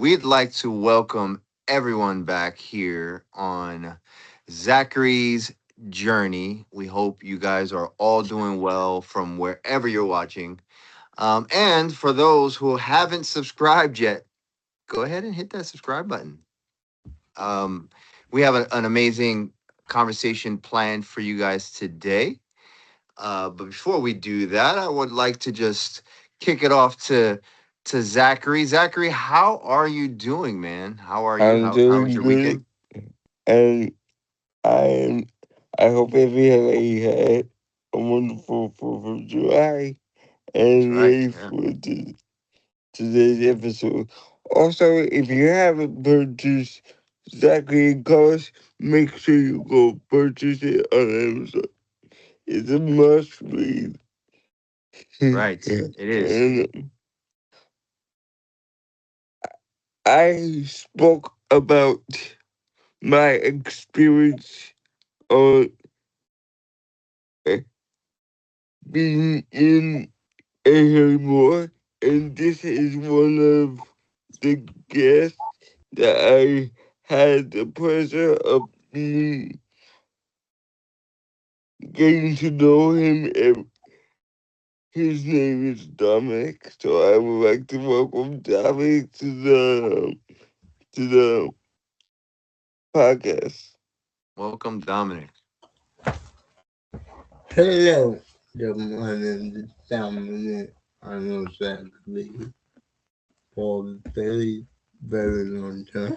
We'd like to welcome everyone back here on Zachary's Journey. We hope you guys are all doing well from wherever you're watching. And for those who haven't subscribed yet, go ahead and hit that subscribe button. Um, we have an amazing conversation planned for you guys today. But before we do that, I would like to just kick it off to Zachary. Zachary, how are you doing, man? How are you? I'm How was doing your good, weekend? and I am. I hope everybody had a wonderful 4th of July That's and right. ready Yeah. for today's episode. Also, if you haven't purchased Zachary Cars, make sure you go purchase it on Amazon. It's a must read. Right. It is. And I spoke about my experience on being in anymore. And this is one of the guests that I had the pleasure of being, getting to know him. And his name is Dominic. So I would like to welcome Dominic to the podcast. Welcome, Dominic. Hello, my name is Dominic. I know Zachary for a very, very long time.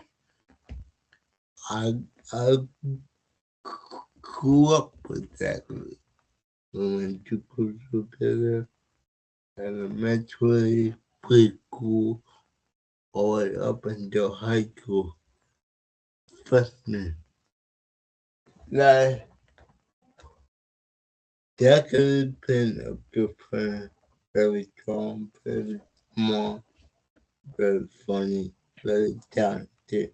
I grew up with Zachary. We went to school together, elementary, preschool, all the way up until high school. Freshman. Like, Zachary's been a good friend, very strong, very smart, very funny, very talented.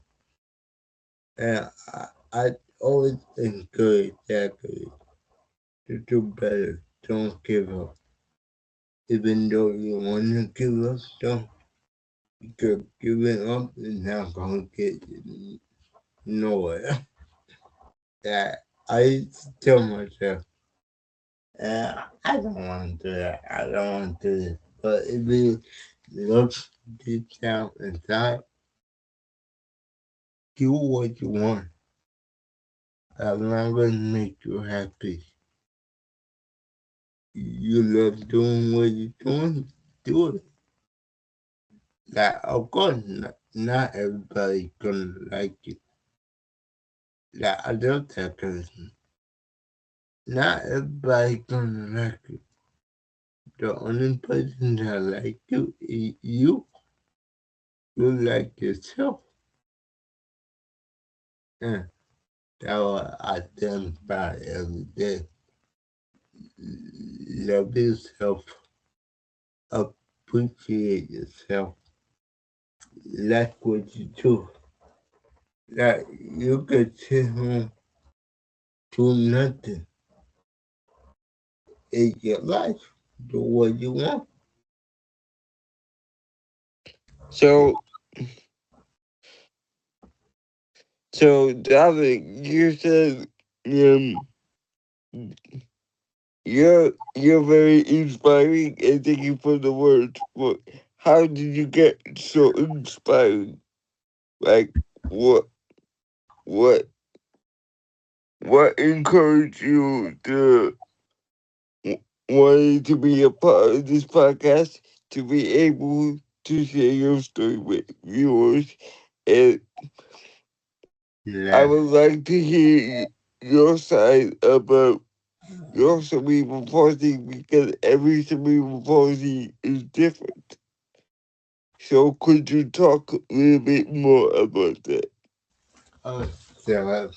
And I always encourage Zachary to do better. Don't give up. Even though you want to give up, don't. Because giving up is not going to get you nowhere. That I used to tell myself, I don't want to do that. I don't want to do this. But if it looks deep down inside, do what you want. As long as it makes you happy. You love doing what you're doing, do it. Like, of course, not everybody gonna like it. Like, I love that person. Not everybody gonna like it. The only person that like you is you. You like yourself. And that's what I think about every day. Love yourself. Appreciate yourself. Like what you do. Like, you could sit home, do nothing. It's your life. Do what you want. So, so Dominic, you said um, you're very inspiring, and thank you for the words. But how did you get so inspiring? Like, what what what encouraged you to wanting to be a part of this podcast, to be able to share your story with viewers? And I Like, would like to hear your side about your cerebral palsy, because every cerebral palsy is different. So could you talk a little bit more about that? uh, so,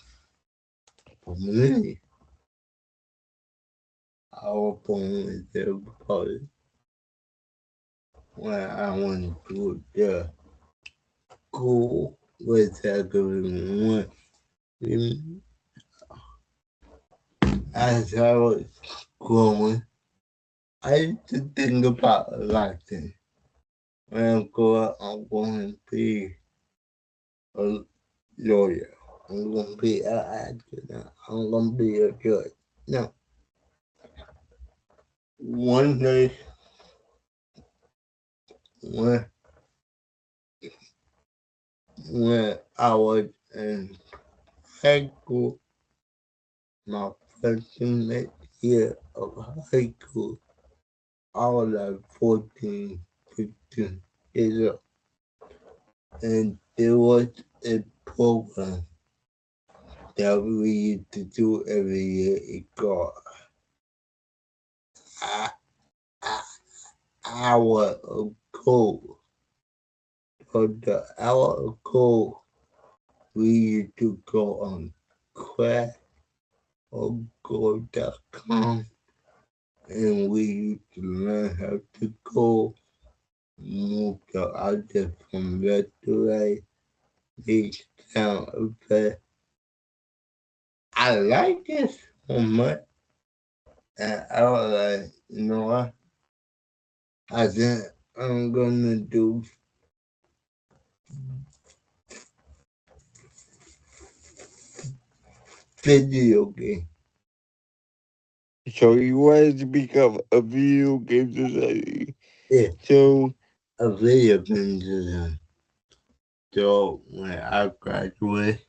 for me, I was born with the body when I went to the school with everyone. As I was growing, I used to think about a lot of things. When I grow up, I'm going to be a lawyer. I'm gonna be an actor now. I'm gonna be a judge. Now, one day when I was in high school, my freshman year of high school, I was like 14, 15 years old. And there was a program that we used to do every year. It called a Hour of Code. For the Hour of Code, we used to go on crack or go.com and we used to learn how to code, move the object from left to right, make sound effect. I like this so much. And I was like, you know what? I think I'm gonna do video game. So you wanted to become a video game designer. Yeah, So a video game design. So when I graduate,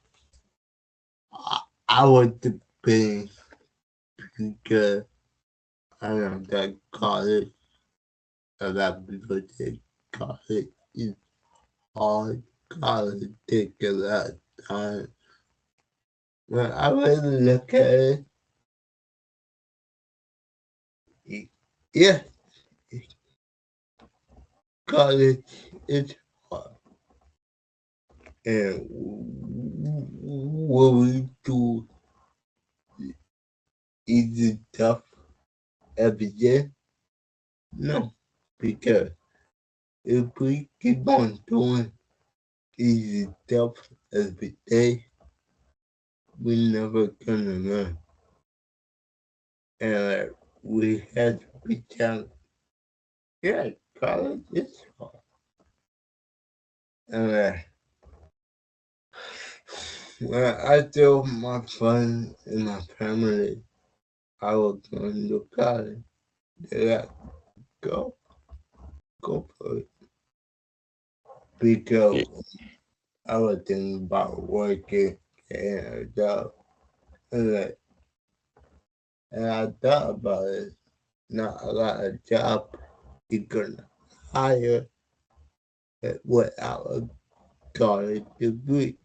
I was debating because I know that college, a lot of people think college is hard. College take a lot of time. When I really look at it, yeah, college is hard. And what we do is it tough every day? No, because if we keep on doing easy stuff every day, we're never gonna learn. And we have to be challenged. Yeah, college is hard. And when I tell my friends and my family I was going to college, they're like, go, go for it. Because I was thinking about working and a job. And, and I thought about it. Not a lot of job you can hire without a college degree.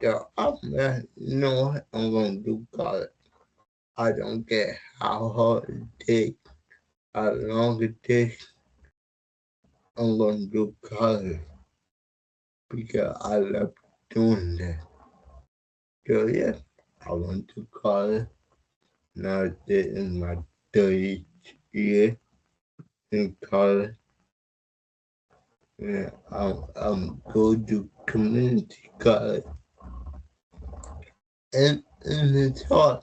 So I'm like, you know what? I'm gonna do college. I don't care how hard it takes, how long it takes. I'm gonna do college because I love doing that. So yeah, I went to college. Now this is my third year in college. Yeah, I'm going to community college, and it's hard.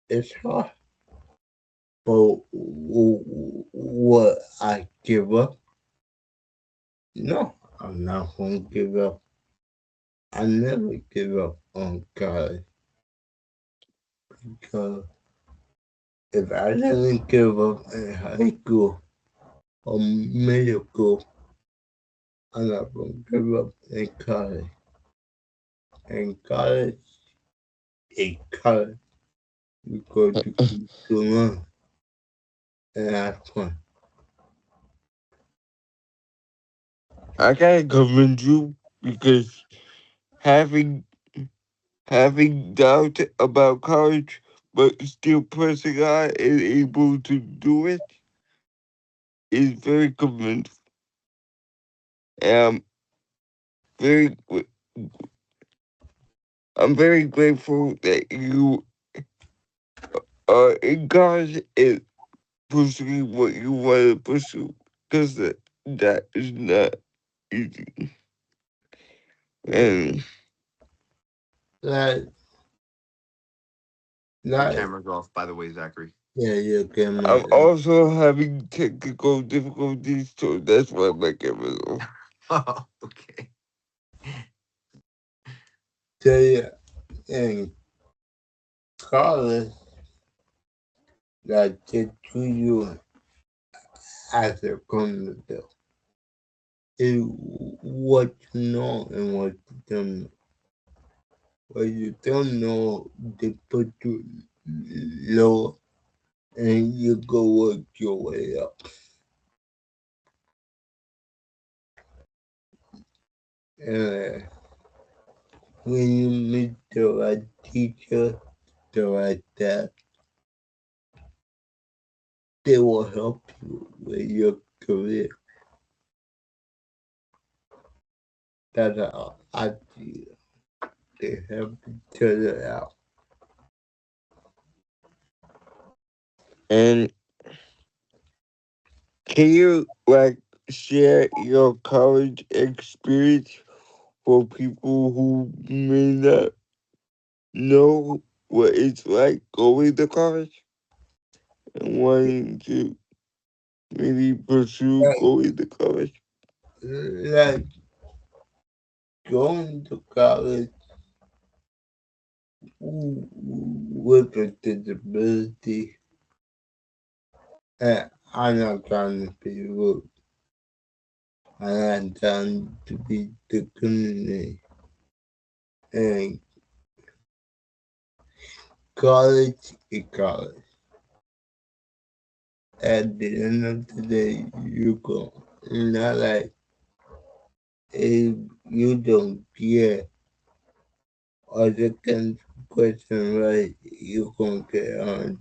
It's hard. But what I give up? No, I'm not gonna give up. I never give up on college because if I didn't give up in high school or middle school, I'm not gonna give up in college. In college, in college, you go to learn and have fun. I gotta commend you because having doubt about college but still pressing on and able to do it is very commendable. And very I'm very grateful that you are in college and pursuing what you want to pursue because that is not easy. Yeah, And like, Your like, camera's off, by the way, Zachary. yeah, you can I'm imagine. also having technical difficulties, so that's why my camera's off. Oh, okay. they in college that they treat you as a criminal is what you know and what you don't know. What you don't know, they put you low and you go work your way up. And when you meet the right teacher, the right dad, they will help you with your career. That's how I feel. They help each other out. And can you share your college experience for people who may not know what it's like going to college and wanting to maybe pursue Like, going to college? like going to college with a disability, and I'm not trying to be rude. I'm not trying to be the community. And college is college. At the end of the day, you go. It's not like if you don't get or the question right, you gonna get on.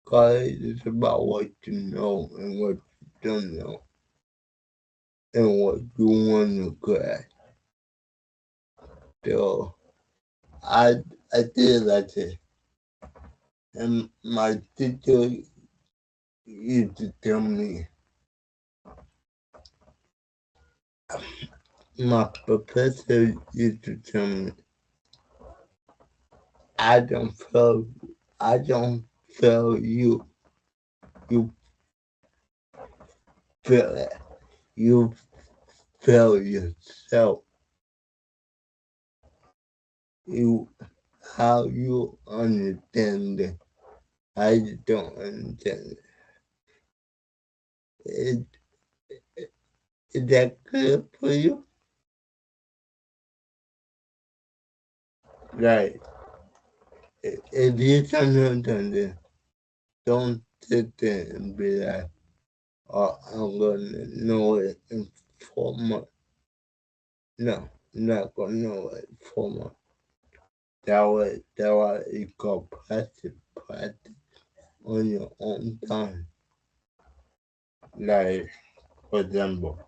College is about what you know and what you don't know and what you want to grasp. So I I did like it. And my teacher used to tell me, my professor used to tell me, I don't feel, I don't feel you. You feel it. You feel yourself. You how you understand it. I don't understand it. Is that clear for you? Right. If you don't understand it, don't sit there and be like, oh, I'm gonna know it in 4 months. No, I'm not gonna know it in 4 months. That way you go practice on your own time. Like, for example,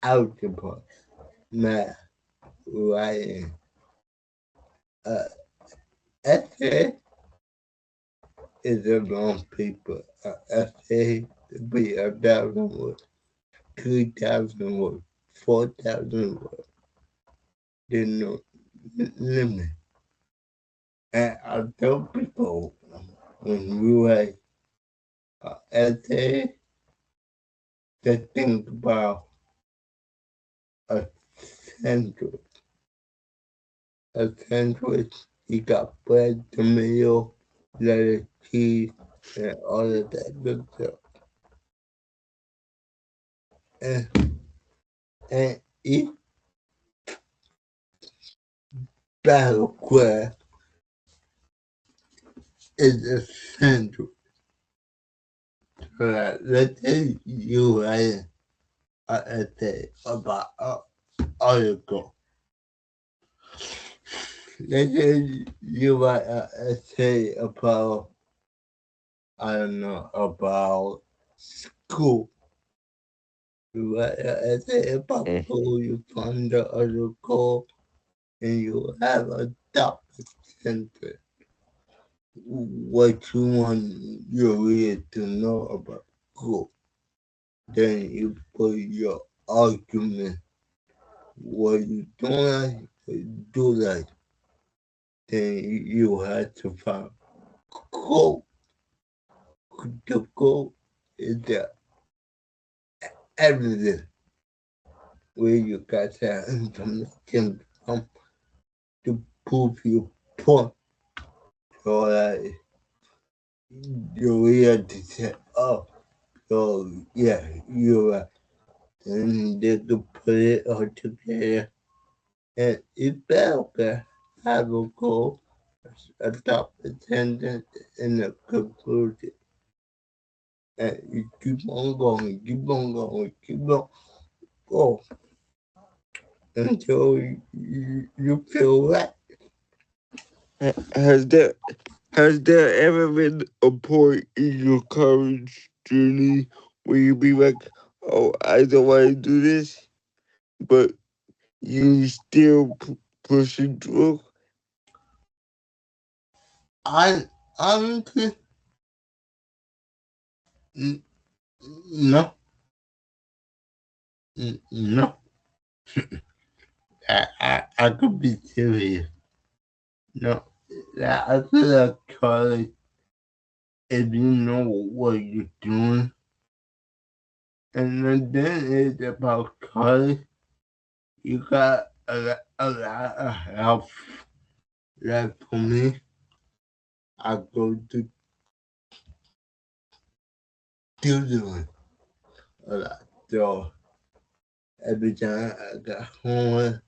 algebra, math, writing, uh, essay is a long paper. Essay could be 1,000 words, 3,000 words, 4,000 words. There's no limit. And I tell people when we write an essay to think about a sandwich. A sandwich, you got bread, tomato, lettuce, cheese, and all of that good stuff. And each battleground is a sandwich. So that, let's say you write an essay about an article. Let's say you write an essay about, I don't know, about school. You write an essay about Mm. school, you find the article, and you have a topic center. What you want your reader to know about school. Then you put your argument, what you don't like, what you do like. Then you have to find goal. The goal is the evidence where you got that information from. prove your point. So that you have to say, oh, so yeah, you're right. And they could put it all together. And it felt that have a goal, a top attendant, and a conclusion. And you keep on going, keep on going, keep on going until you feel right. Has there ever been a point in your courage journey where you be like, oh, I don't want to do this, but you still pushing through? I honestly, n- no, no. I could be serious. No, I feel like college, if you know what you're doing, and then it's about college, you got a lot of help. Like for me, I go to tutoring a lot. So every time I got home,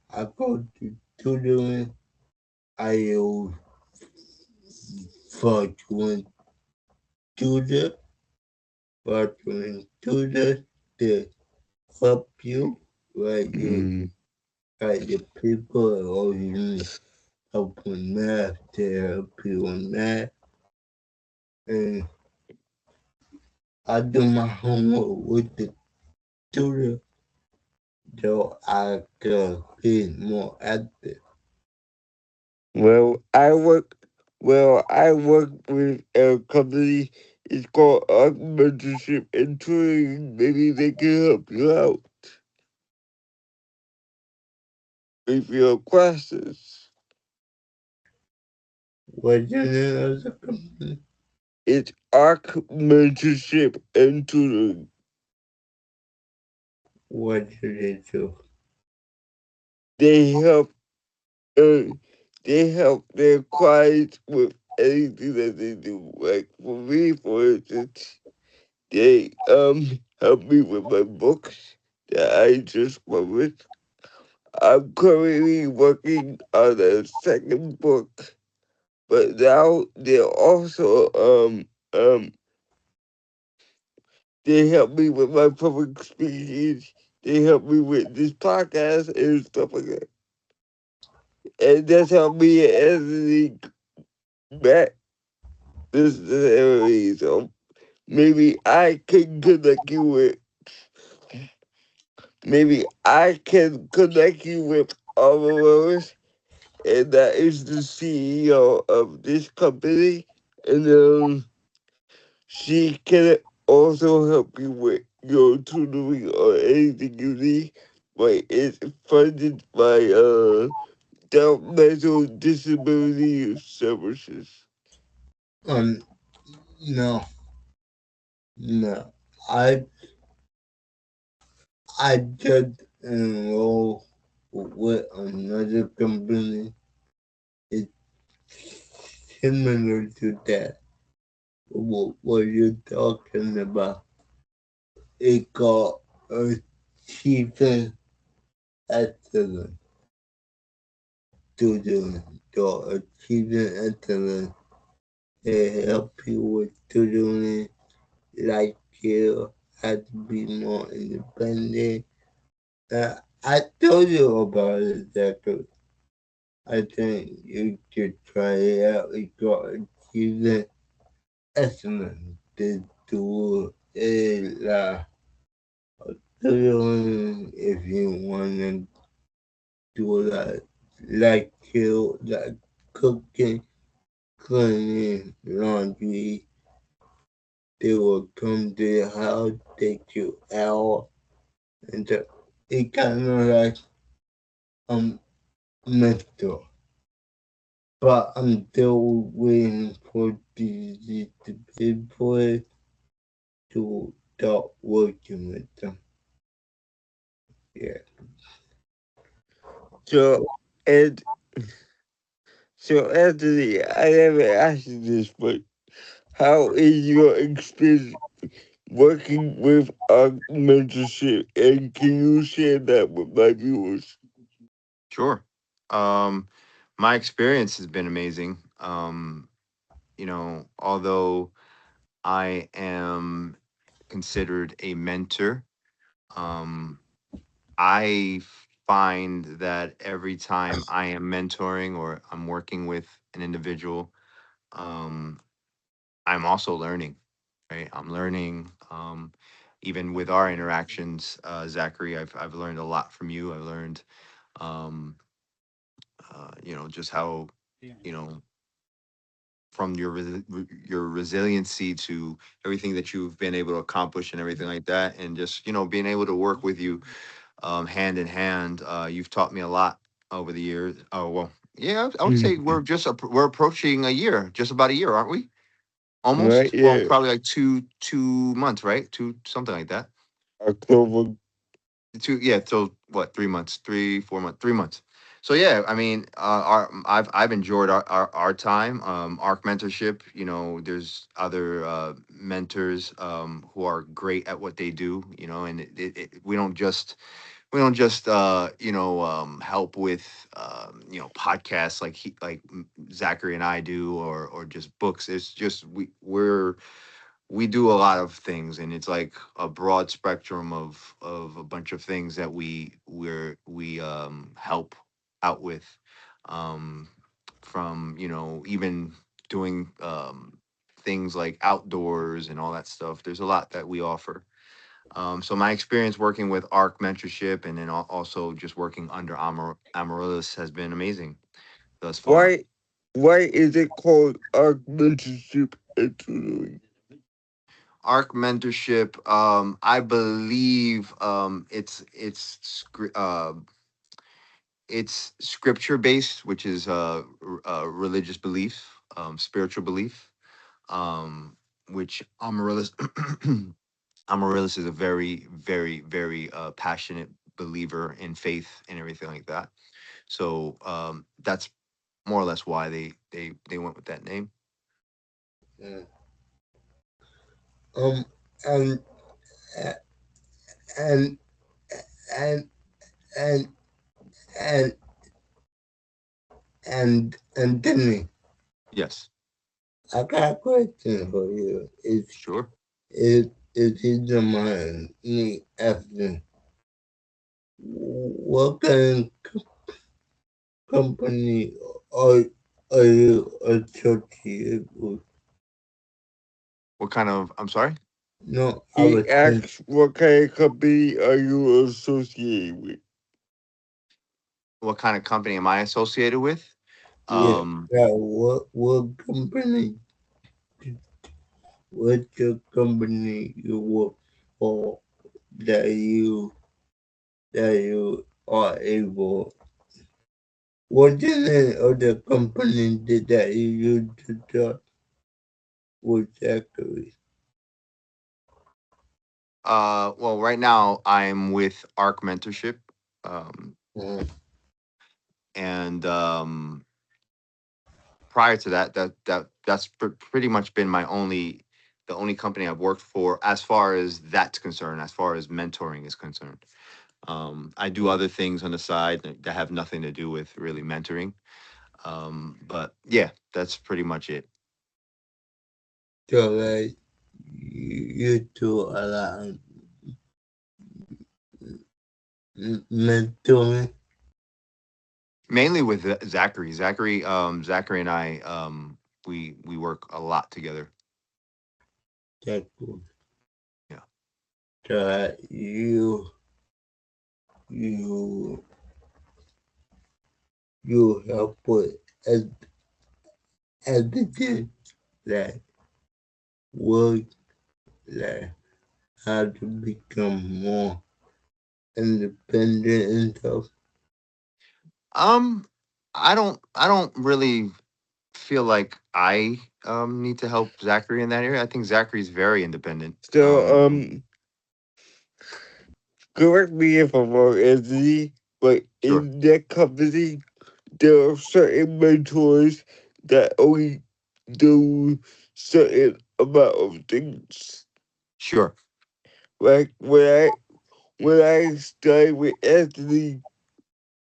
I go to tutoring. I use virtual tutor, virtual tutor to help you, like you, Mm. like the people or you need help with math to help you with math. And I do my homework with the tutor so I can be more active. Well, I work with a company. It's called Mentorship and Touring. Maybe they can help you out with your questions. What's your name of the company? It's Arc Mentorship and Tutoring. What do they do? They help uh, they help their clients with anything that they do. Like for me, for instance, they help me with my books that I just published. I'm currently working on a second book, but now they're also they help me with my public speaking. They help me with this podcast and stuff like that. And that's helped me editing back this area. So maybe I can connect you with maybe I can connect you with all of us, and that is the CEO of this company. And she can also help you with your tutoring or anything you need. But it's funded by Developmental Disability Services. Um, no, no. I I just enrolled with another company. It's similar to that. What you're talking about? It called achieving excellence to achieving excellence. They help you with tutoring, like you have to be more independent. I told you about it, Zachary. I think you should try it out. It's called achieving excellence. To do it tutoring if you want to do like you like cooking, cleaning, laundry. They will come to your house, take you out, and it kind of like um mentor. But I'm still waiting for the people to start working with them. Yeah. So, and So Anthony, I never asked you this, but how is your experience working with our mentorship, and can you share that with my viewers? Sure. Um, my experience has been amazing. Although I am considered a mentor, um, I find that every time I am mentoring or I'm working with an individual, um, I'm also learning, right? I'm learning, even with our interactions, Zachary. I've learned a lot from you. I've learned, um, just how, you know, from your resiliency to everything that you've been able to accomplish and everything like that, and just being able to work with you hand in hand. You've taught me a lot over the years. Oh well, yeah, I would say Mhm. we're approaching a year, just about a year, aren't we? Right? Almost. Well, Yeah. probably like two months, right? Two something like that. October. Two, yeah. So what? 3 months, 4 months, 3 months. So yeah, I mean, I've enjoyed our time. Arc mentorship. There's other mentors who are great at what they do. And we don't just help with podcasts like Zachary and I do, or just books. It's just we do a lot of things, and it's like a broad spectrum of a bunch of things that we help out with, um from even doing things like outdoors and all that stuff. There's a lot that we offer. So my experience working with ARC mentorship, and then also just working under Amaryllis, has been amazing thus far. Why why is it called our mentorship and tutoring? ARC mentorship, I believe, it's scripture based, which is religious belief, spiritual belief, which Amaryllis is a very, very, very passionate believer in faith and everything like that. So that's more or less why they went with that name. Mm. Um, and and and and and and Dominic, Yes, I got a question for you. sure. If you don't mind me asking, what kind of company are are you associated with? What kind of? I'm sorry. No, I was He saying, asks what kind of company are you associated with? What kind of company am I associated with? yeah, Um, yeah, what company, what your company you work for that you are able, what's the name of the company that you use to talk with Zachary? well, right now I'm with ARC Mentorship, um, Uh, and prior to that, pretty much been the only company I've worked for as far as that's concerned, as far as mentoring is concerned. I do other things on the side that have nothing to do with really mentoring. But yeah, that's pretty much it. so like you do a lot of mentoring. Mainly with Zachary. Zachary and I, we work a lot together. That cool. Yeah. So you you help with ed- editing, like work, like how to become more independent and stuff. Um, I don't really feel like I need to help Zachary in that area. I think Zachary's very independent. So correct me if I'm wrong, Anthony, but Sure. in that company there are certain mentors that only do certain amount of things. Sure. Like when I started with Anthony,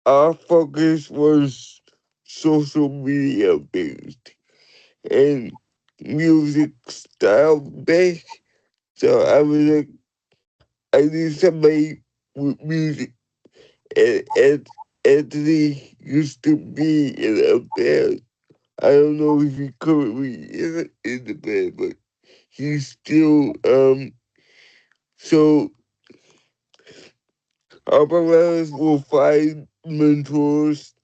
our focus was social media based and music style based. So I was like, I need somebody with music. And Anthony used to be in a band. I don't know if he currently is in the band, but he's still so our brothers will find mentors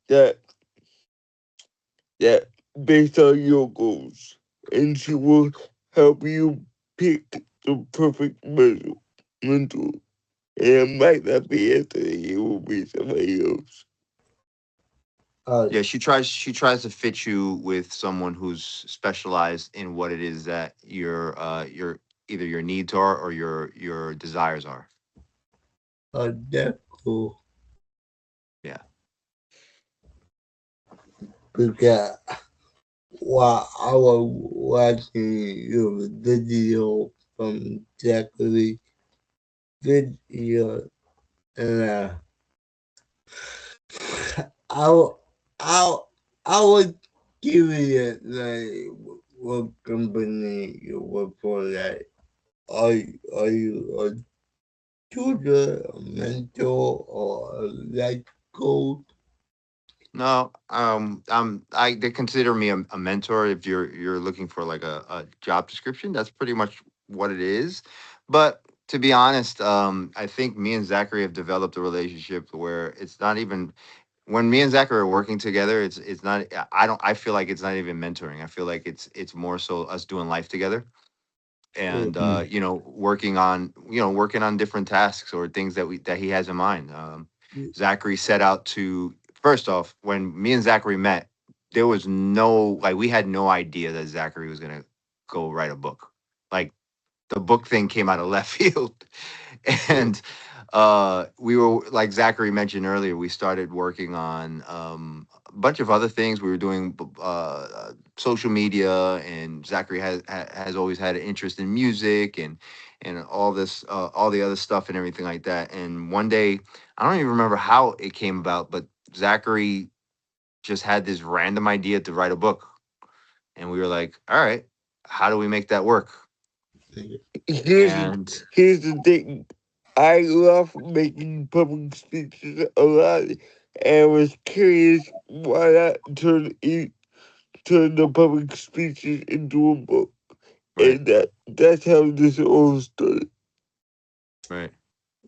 that that based on your goals, and she will help you pick the perfect mentor. And it might not be Anthony; it will be somebody else. Uh, Yeah, she tries to fit you with someone who's specialized in what it is that your either your needs are or your desires are. that's cool. Yeah. Because while I was watching your video from Zachary video, and I, wa- I, I was curious, like, what company you work for, like, are you a tutor, a mentor, or a life coach? No, they consider me a mentor. If you're looking for like a job description, that's pretty much what it is. But to be honest, I think me and Zachary have developed a relationship where it's not even when me and Zachary are working together. It's not. I feel like it's not even mentoring. I feel like it's more so us doing life together and working on different tasks or things that he has in mind. Zachary set out to first off, when me and Zachary met, there was no like we had no idea that Zachary was gonna go write a book. Like the book thing came out of left field. And we were like Zachary mentioned earlier, we started working on a bunch of other things. We were doing social media, and Zachary has always had an interest in music and all the other stuff and everything like that. And one day, I don't even remember how it came about, but Zachary just had this random idea to write a book, and we were like, all right, how do we make that work? Here's And here's the thing. I love making public speeches a lot, and was curious why not turn the public speeches into a book, right, and that's how this all started. right.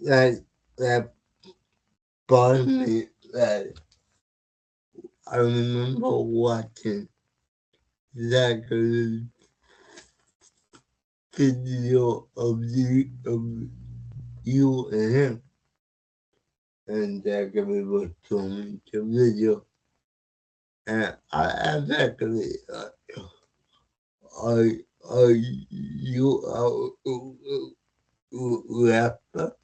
Like, that bothered me, like, I remember watching Zachary's video of you and him, and Zachary was showing the video, and I asked Zachary, are, are you a rapper?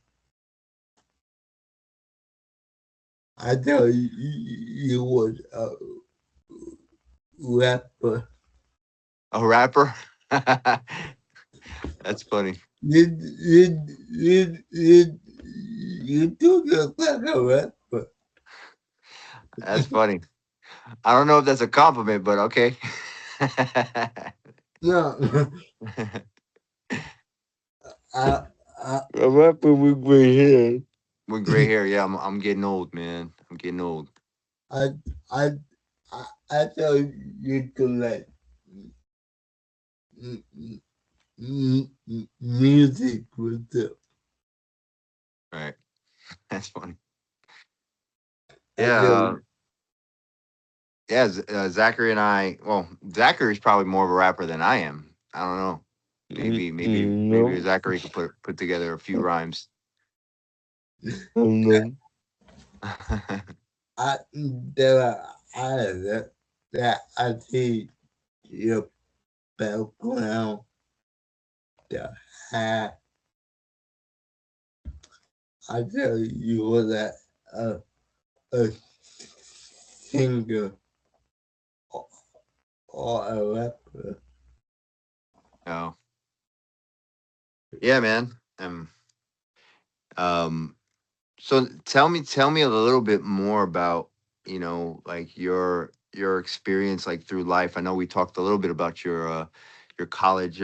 I thought you was a rapper. A rapper? That's funny. You do look like a rapper. That's funny. I don't know if that's a compliment, but okay. No, I, I, A rapper with gray hair. With gray hair, yeah, I'm getting old, man. I'm getting old. I, I, I thought you could like music with the. Right. That's funny. I Yeah, thought, yeah. Zachary and I. Well, Zachary's probably more of a rapper than I am. I don't know. Maybe No, Zachary could put together a few rhymes. I'm not. there are others that I see your background, the hat. I tell you that a singer or, or a rapper. Oh, yeah, man. Um, so tell me a little bit more about, like your experience like through life. I know we talked a little bit about your college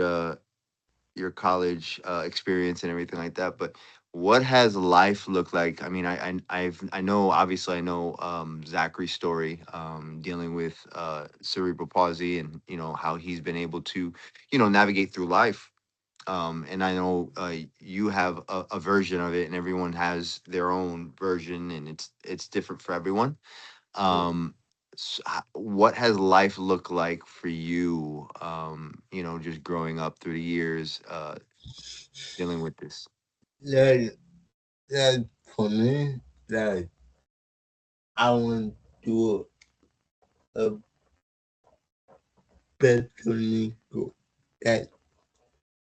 experience and everything like that, but what has life looked like? I mean, I know, obviously I know Zachary's story, dealing with cerebral palsy, and how he's been able to navigate through life. And I know you have a version of it, and everyone has their own version, and it's different for everyone. um what has life looked like for you, just growing up through the years, dealing with this? Like, like for me, like I went to a special school. That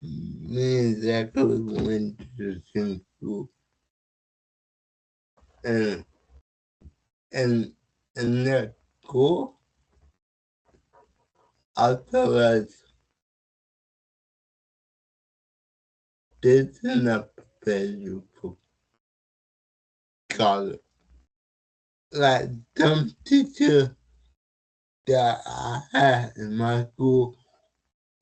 me and Zachary went to the same school, and and in that school, I felt like this is not prepared you for college. Like some teacher that I had in my school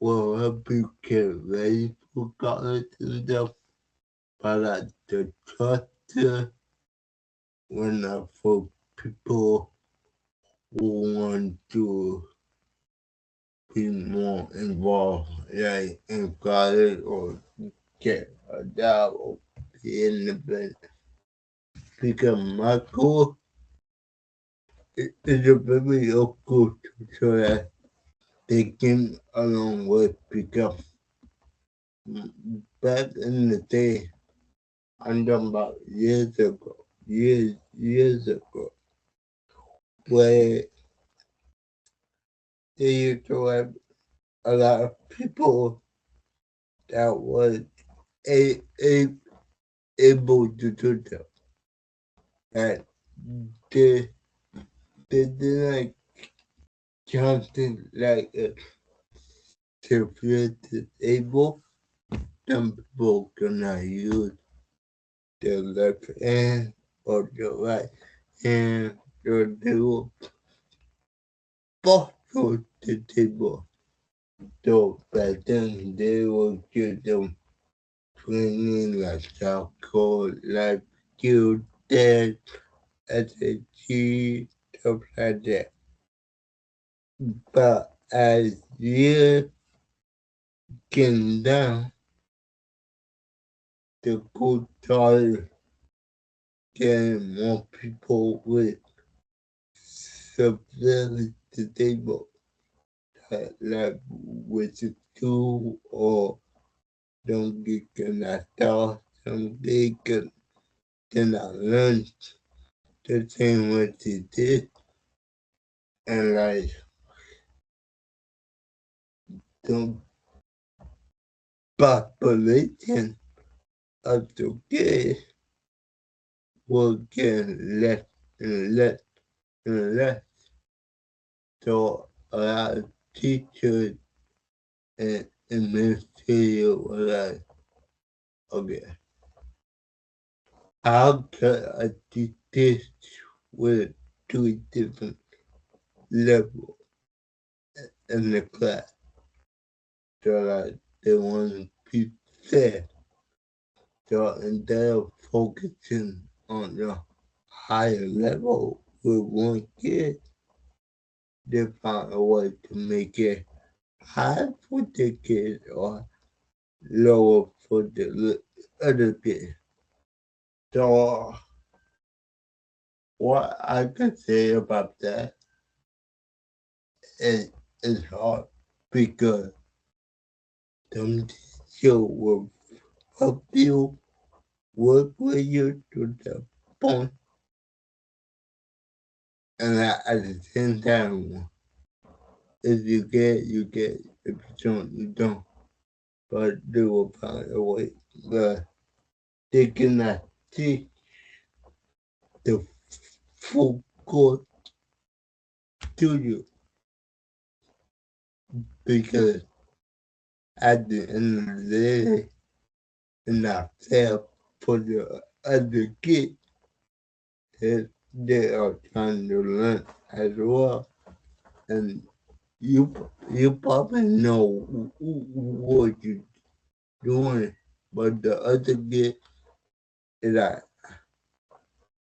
will help you get ready for college and stuff, but like the structure were not for people who want to be more involved, like in college or get a job or be independent. Because my school is a very local so that they came along with because back in the day, I'm talking about years ago, where they used to have a lot of people that was a, a, able to do that. That they, they didn't something like severe disabled. Some people cannot use their left hand or the right hand, or they will buckle the table. So back then they will give them training like charcoal, like skill test, SAT, stuff like that. But as years came down, the coach started getting more people with severely disabled, like with the two or don't get cannot talk, some they cannot learn the same what they did, and like the population of the kids will get less and less and less. So a lot of teachers and administrators were like, okay, how can I teach this with two different levels in the class? So like they want to be fair. So instead of focusing on the higher level with one kid, they found a way to make it high for the kid or lower for the other kid. So what I can say about that is hard because some teacher will help you work with you to the point, and at the same time, if you get, you get. If you don't, you don't. But they will find a way. But they cannot teach the full course to you because at the end of the day, and I feel for the other kid that they are trying to learn as well. And you probably know what you're doing, but the other kid is like,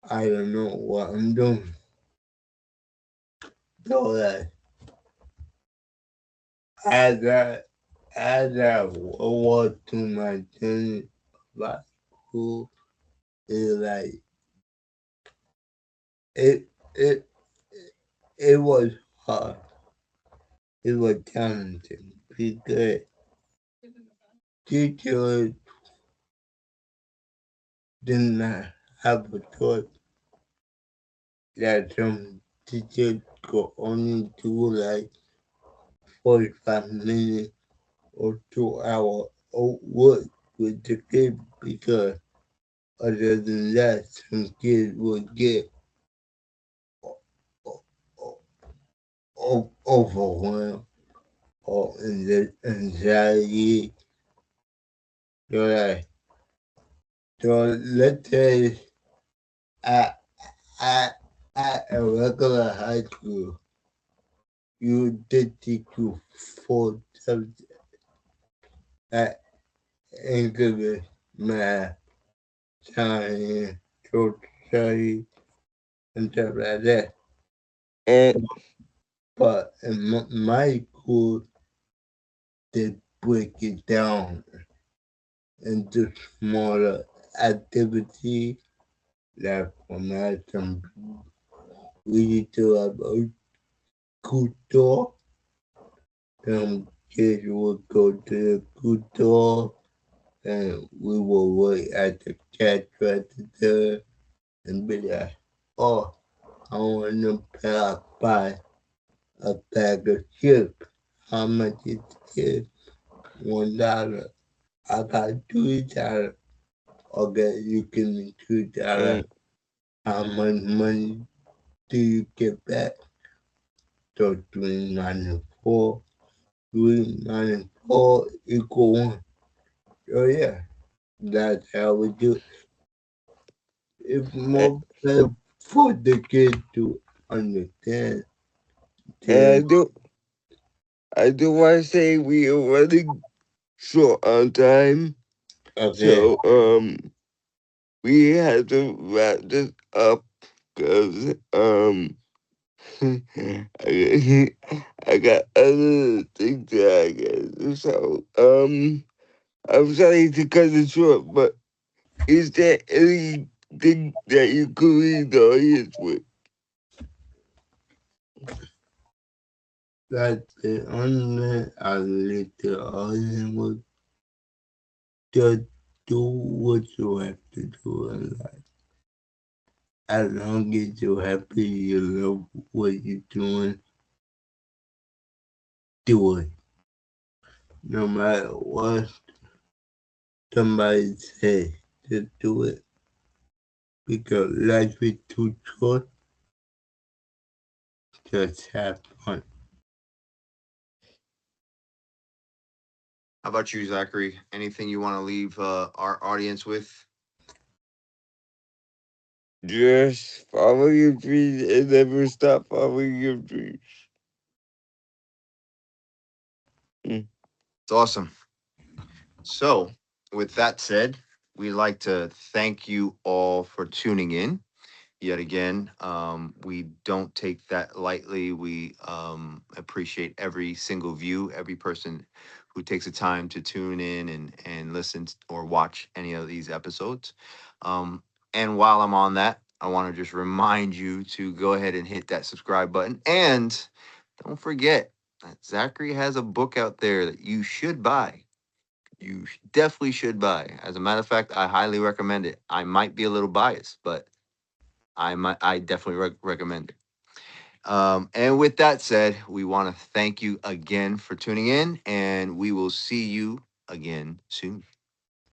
I don't know what I'm doing. So like, as I as I walk to my journey about school, it like it it it was hard. It was challenging because teachers did not have a choice that some teachers could only do like 45 minutes or 2 hours of work with the kids because other than that, some kids would get o- overwhelmed or in the anxiety. So, like, so let's say at, at, at a regular high school, you did teach you 4 subjects at English, math, science, social studies, and stuff like that. And But in my school, they break it down into smaller activities. Like for math, we need to have a good talk. Some kids will go to the good talk and we will wait at the cash register and be like, oh, I want to buy a bag of chips. How much is the chip? $1. I got $2. Okay, you give me $2. and How much money do you get back? So 3 minus 4. 3 minus 4 equal 1. So yeah, that's how we do it. It's and more fair for the kid to understand. I To, do want to say we are running short on time, okay, so we have to wrap this up because I got other things that I got to do. So I'm sorry to cut it short, but is there anything that you could leave the audience with? that's the only I leave the audience with. Just do what you have to do in life. As long as you're happy, you love what you're doing, do it. No matter what somebody say, just do it. Because life is too short, just have fun. How about you, Zachary? Anything you want to leave our audience with? Just follow your dreams and never stop following your dreams. Mm. It's awesome. So, with that said, we'd like to thank you all for tuning in yet again. We don't take that lightly. We appreciate every single view, every person who takes the time to tune in and listen or watch any of these episodes. Um, and while I'm on that, I want to just remind you to go ahead and hit that subscribe button. And don't forget that Zachary has a book out there that you should buy. You definitely should buy. As a matter of fact, I highly recommend it. I might be a little biased, but I definitely recommend it. And with that said, we want to thank you again for tuning in, and we will see you again soon.